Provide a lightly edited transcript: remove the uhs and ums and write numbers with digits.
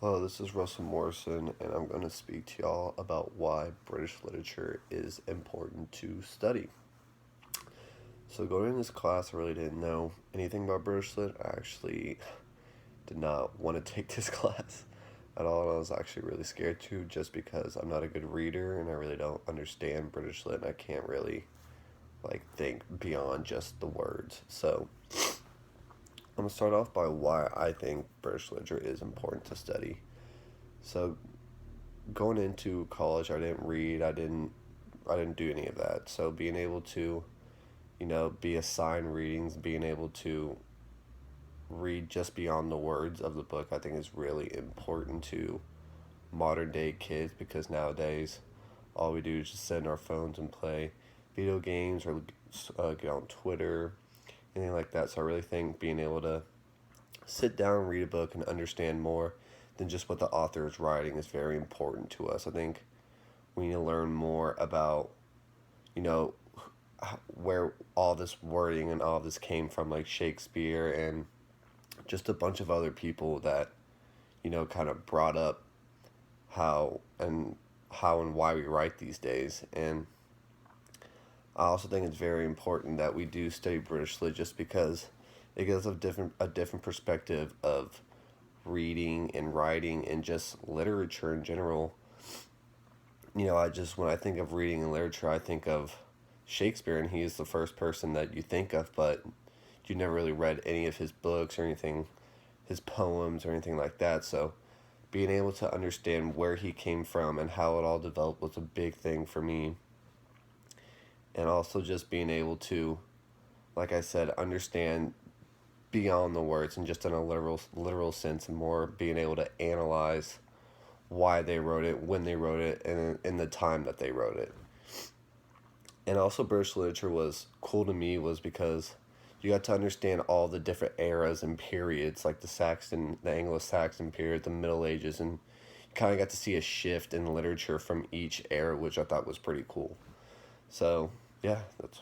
Hello, this is Russell Morrison, and I'm going to speak to y'all about why British literature is important to study. So, going in this class, I really didn't know anything about British lit. I actually did not want to take this class at all, and I was actually really scared to, just because I'm not a good reader and I really don't understand British lit, and I can't really think beyond just the words. So, I'm gonna start off by why I think British literature is important to study. So, going into college, I didn't read. I didn't do any of that. So being able to, be assigned readings, being able to read just beyond the words of the book, I think is really important to modern day kids, because nowadays all we do is just sit in our phones and play video games or get on Twitter, anything like that. So I really think being able to sit down, read a book, and understand more than just what the author is writing is very important to us. I think we need to learn more about, you know, where all this wording and all this came from, like Shakespeare and just a bunch of other people that, kind of brought up how and why we write these days. And I also think it's very important that we do study British Lit, just because it gives a different perspective of reading and writing and just literature in general. I just, when I think of reading and literature, I think of Shakespeare, and he is the first person that you think of, but you never really read any of his books or anything, his poems or anything like that. So being able to understand where he came from and how it all developed was a big thing for me. And also just being able to, like I said, understand beyond the words and just in a literal sense, and more being able to analyze why they wrote it, when they wrote it, and in the time that they wrote it. And also British literature was cool to me was because you got to understand all the different eras and periods, like the Anglo-Saxon period, the Middle Ages, and you kind of got to see a shift in literature from each era, which I thought was pretty cool. So, yeah, that's